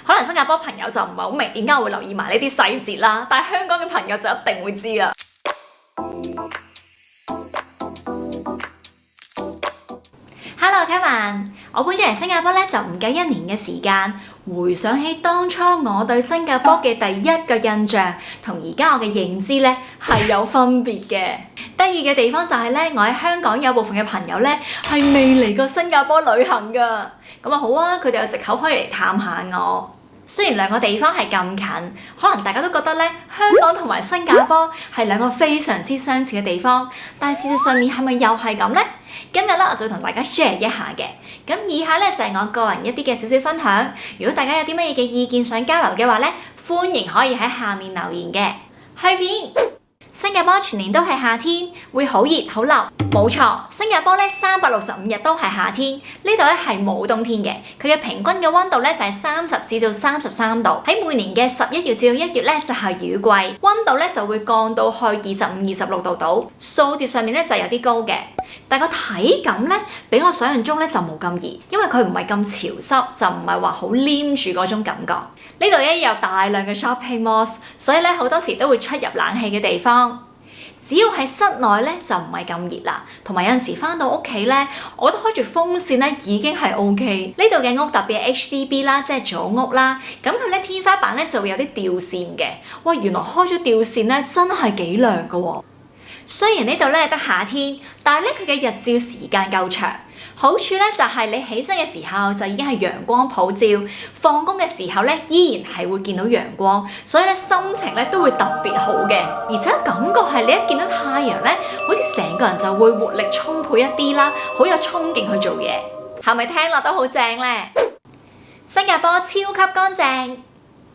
可能新加坡朋友就唔係好明點解我會留意埋呢啲細節啦，但係香港嘅朋友就一定會知啦。Hello Kevin， 我搬咗嚟新加坡咧就唔夠1年嘅時間，回想起當初我對新加坡嘅第一個印象，同而家我嘅認知咧係有分別嘅。得意嘅地方就係咧，我喺香港有部分嘅朋友咧係未嚟過新加坡旅行㗎，咁啊好啊，佢哋有藉口可以嚟探下我。雖然兩個地方係咁近，可能大家都覺得咧香港同埋新加坡係兩個非常之相似嘅地方，但係事實上面係咪又係咁呢？今日咧我就同大家 share 一下嘅。咁以下咧就係我個人一啲嘅少少分享。如果大家有啲乜嘢嘅意見想交流嘅話咧，歡迎可以喺下面留言嘅。去片。新加坡全年都係夏天，會好熱好流。冇錯，新加坡咧365日都係夏天，呢度咧係冇冬天嘅。佢嘅平均嘅溫度咧就係30至到33度。喺每年嘅11月至到1月咧就係雨季，溫度咧就會降到去25、26度度，數字上面咧就有啲高嘅。但個體感咧比我想象中咧就冇咁熱，因為佢唔係咁潮濕，就唔係話好黏住嗰種感覺。呢度咧有大量嘅 shopping malls， 所以咧好多時都會出入冷氣嘅地方。只要喺室內咧就唔係咁熱啦，同埋有陣時返到屋企咧，我覺得開住風扇咧已經係 OK。呢度嘅屋特別係 HDB 啦，即係組屋啦，咁佢咧天花板咧就會有啲吊扇嘅。哇，原來開咗吊扇咧真係幾涼噶喎！雖然呢度咧得夏天，但係咧佢嘅日照時間夠長。好處咧就係你起身嘅時候就已經係陽光普照，放工嘅時候咧依然係會見到陽光，所以咧心情咧都會特別好嘅，而且感覺係你一見到太陽咧，好似成個人就會活力充沛一啲啦，好有衝勁去做嘢，係咪聽落都好正咧？新加坡超級乾淨，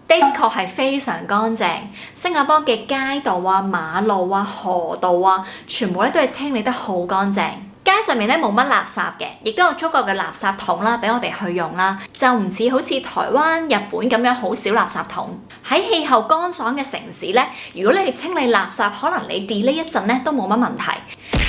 的確係非常乾淨。新加坡嘅街道啊、馬路啊、河道啊，全部咧都係清理得好乾淨。街上面咧冇乜垃圾嘅，亦都有足夠嘅垃圾桶啦，俾我哋去用啦，就唔似好似台灣、日本咁樣好少垃圾桶。喺氣候乾爽嘅城市咧，如果你去清理垃圾，可能你 delay 一陣咧都冇乜問題。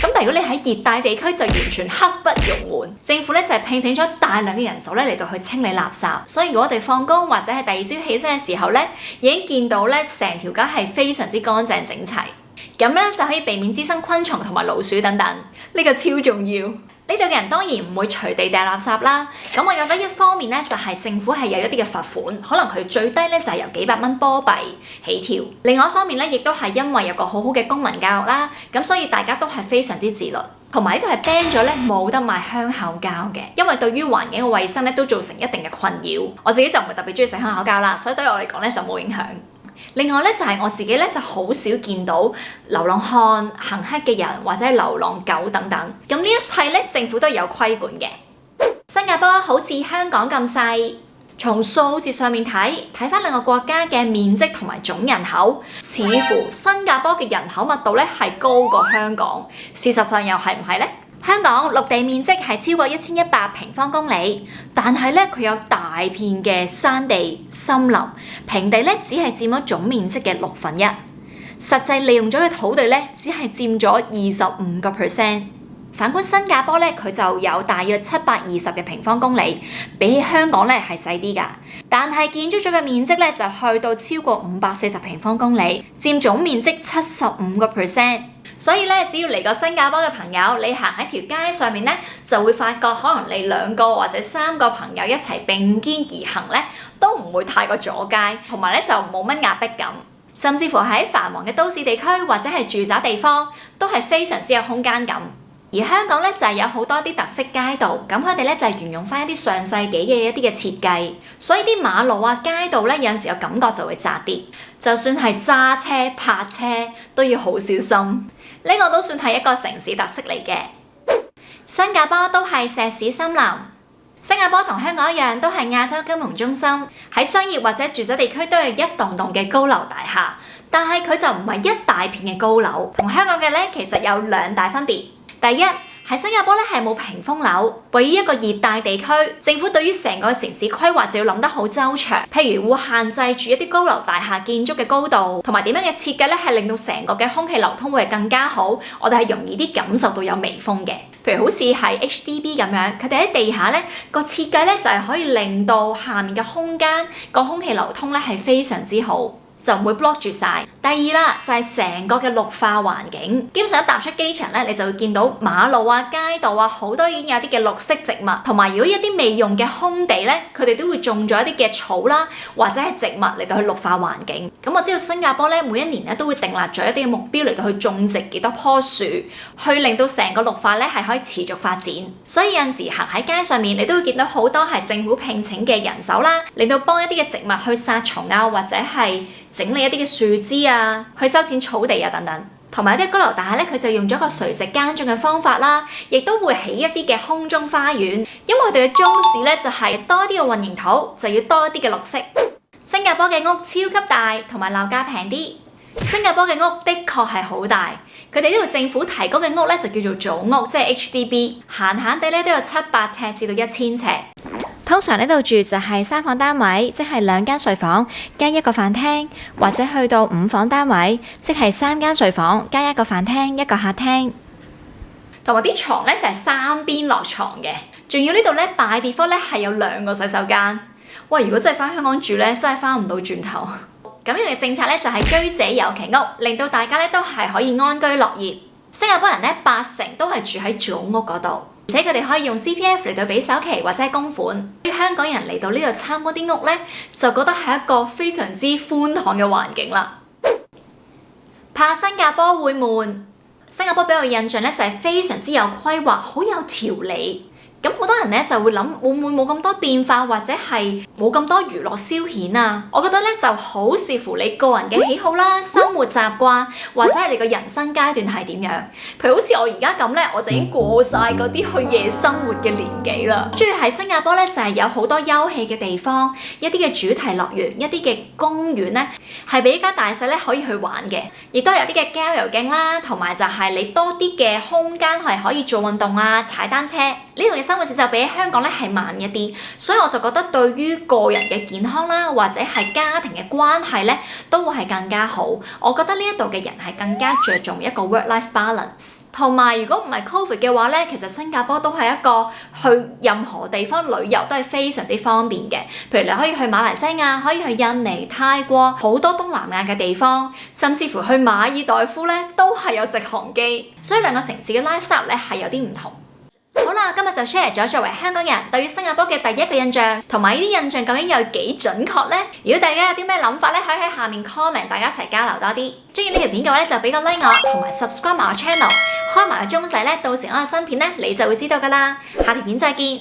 咁但如果你喺熱帶地區就完全刻不容緩，政府咧就係聘請咗大量嘅人手咧嚟到去清理垃圾，所以如果我哋放工或者係第二朝起身嘅時候咧，已經見到咧成條街係非常之乾淨整齊。咁咧就可以避免滋生昆蟲同埋老鼠等等，呢個超重要。呢度嘅人當然唔會隨地掟垃圾啦。咁我覺得一方面咧就係政府係有一啲嘅罰款，可能佢最低咧就係由幾百蚊波幣起跳。另外一方面咧，亦都係因為有個好好嘅公民教育啦，咁所以大家都係非常之自律。同埋呢度係 ban 咗咧冇得賣香口膠嘅，因為對於環境嘅衛生咧都造成一定嘅困擾。我自己就唔係特別中意食香口膠啦，所以對我嚟講咧就冇影響。另外咧就係我自己咧就好少見到流浪漢、行乞嘅人或者流浪狗等等，咁呢一切咧政府都有規管嘅。新加坡好似香港咁細，從數字上面睇返兩個國家嘅面積同埋總人口，似乎新加坡嘅人口密度咧係高過香港，事實上又係唔係咧？香港陸地面積係超過1100平方公里，但係咧佢有大片嘅山地、森林，平地咧只係佔咗總面積嘅1/6，實際利用咗嘅土地咧只係佔咗25%。反觀新加坡咧，佢就有大約720嘅平方公里，比起香港咧係細啲㗎，但係建築咗嘅面積咧就去到超過540平方公里，佔總面積75%。所以咧，只要嚟過新加坡嘅朋友，你行喺條街上面咧，就會發覺可能你2個或者3個朋友一齊並肩而行咧，都唔會太過阻街，同埋咧就冇乜壓迫感。甚至乎喺繁忙嘅都市地區或者係住宅地方，都係非常之有空間感。而香港咧就係有好多啲特色街道，咁佢哋咧就係沿用翻一啲上世紀嘅一啲嘅設計，所以啲馬路啊、街道咧有陣時有感覺就會窄啲，就算係揸車、泊車都要好小心。呢個都算係一個城市特色嚟嘅。新加坡都係石屎森林。新加坡同香港一樣，都係亞洲金融中心，喺商業或者住宅地區都有一棟棟嘅高樓大廈，但係佢就唔係一大片嘅高樓，同香港嘅咧其實有2大分別。第一，喺新加坡咧係冇屏風樓，位於一個熱帶地區，政府對於成個城市規劃就要諗得好周詳，譬如會限制住一啲高樓大廈建築嘅高度，同埋點樣嘅設計咧係令到成個嘅空氣流通會係更加好，我哋係容易啲感受到有微風嘅。譬如好似係 HDB 咁樣，佢哋喺地下咧個設計咧就係可以令到下面嘅空間個空氣流通咧係非常之好。就唔會 block 住晒。第二啦，就係成個嘅綠化環境。基本上一踏出機場咧，你就會見到馬路啊、街道啊，好多已經有啲嘅綠色植物，同埋如果一啲未用嘅空地咧，佢哋都會種咗一啲嘅草啦，或者係植物嚟到去綠化環境。咁我知道新加坡咧每一年咧都會訂立咗一啲嘅目標嚟到去種植幾多棵樹，去令到成個綠化咧係可以持續發展。所以有陣時行喺街上面，你都會見到好多係政府聘請嘅人手啦，嚟到幫一啲嘅植物去殺蟲啊，或者係整理一啲嘅樹枝啊，去修剪草地啊等等，同埋一啲高樓大廈咧，佢就用咗個垂直耕種嘅方法啦，亦都會起一啲嘅空中花園，因為佢哋嘅宗旨咧就係多啲嘅混凝土，就要多一啲嘅綠色。新加坡嘅屋超級大，同埋樓價平啲。新加坡嘅屋的確係好大，佢哋呢度政府提供嘅屋咧就叫做組屋，即係 HDB，閒閒地咧都有700尺至到1000尺。通常呢度住就係3房單位，即係2間睡房加1個飯廳，或者去到5房單位，即係3間睡房加1個飯廳、1個客廳。同埋啲床咧就係3邊落床嘅，仲要呢度咧 by default 咧係有2個洗手間。喂，如果真係翻香港住咧，真係翻唔到轉頭。咁呢度嘅政策咧就係居者有其屋，令到大家咧都係可以安居樂業。新加坡人咧80%都係住喺組屋嗰度。而且佢哋可以用 CPF 嚟到俾首期或者係供款。對於香港人嚟到呢度參觀啲屋咧，就覺得係一個非常之寬敞嘅環境啦。怕新加坡會悶，新加坡俾我印象咧就係非常之有規劃，好有條理。咁好多人咧就會諗會唔會冇咁多變化，或者係冇咁多娛樂消遣啊？我覺得咧就好視乎你個人嘅喜好啦、生活習慣，或者係你個人生階段係點樣。譬如好似我而家咁咧，我就已經過晒嗰啲去夜生活嘅年紀啦。主要喺新加坡咧就係有好多休憩嘅地方，一啲嘅主題樂園、一啲嘅公園咧係俾一家大細咧可以去玩嘅，亦都有啲嘅郊遊徑啦，同埋就係你多啲嘅空間係可以做運動啊、踩單車。呢度嘅生活節奏比起香港咧係慢一啲，所以我就覺得對於個人嘅健康啦，或者係家庭嘅關係咧，都會係更加好。我覺得呢一度嘅人係更加着重一個 work-life balance。同埋如果唔係 Covid 嘅話咧，其實新加坡都係一個去任何地方旅遊都係非常之方便嘅。譬如你可以去馬來西亞，可以去印尼、泰國，好多東南亞嘅地方，甚至乎去馬爾代夫咧都係有直航機。所以兩個城市嘅 lifestyle 咧係有啲唔同。好啦，今日就 share 咗作為香港人對於新加坡嘅第一個印象，同埋呢啲印象究竟有幾準確呢？如果大家有啲咩諗法咧，可以喺下面 comment， 大家一齊交流多啲。中意呢條片嘅話咧，就俾個 like 我，同埋 subscribe 埋我 channel， 開埋個鐘仔咧，到時我有新片咧，你就會知道噶啦。下條片再見。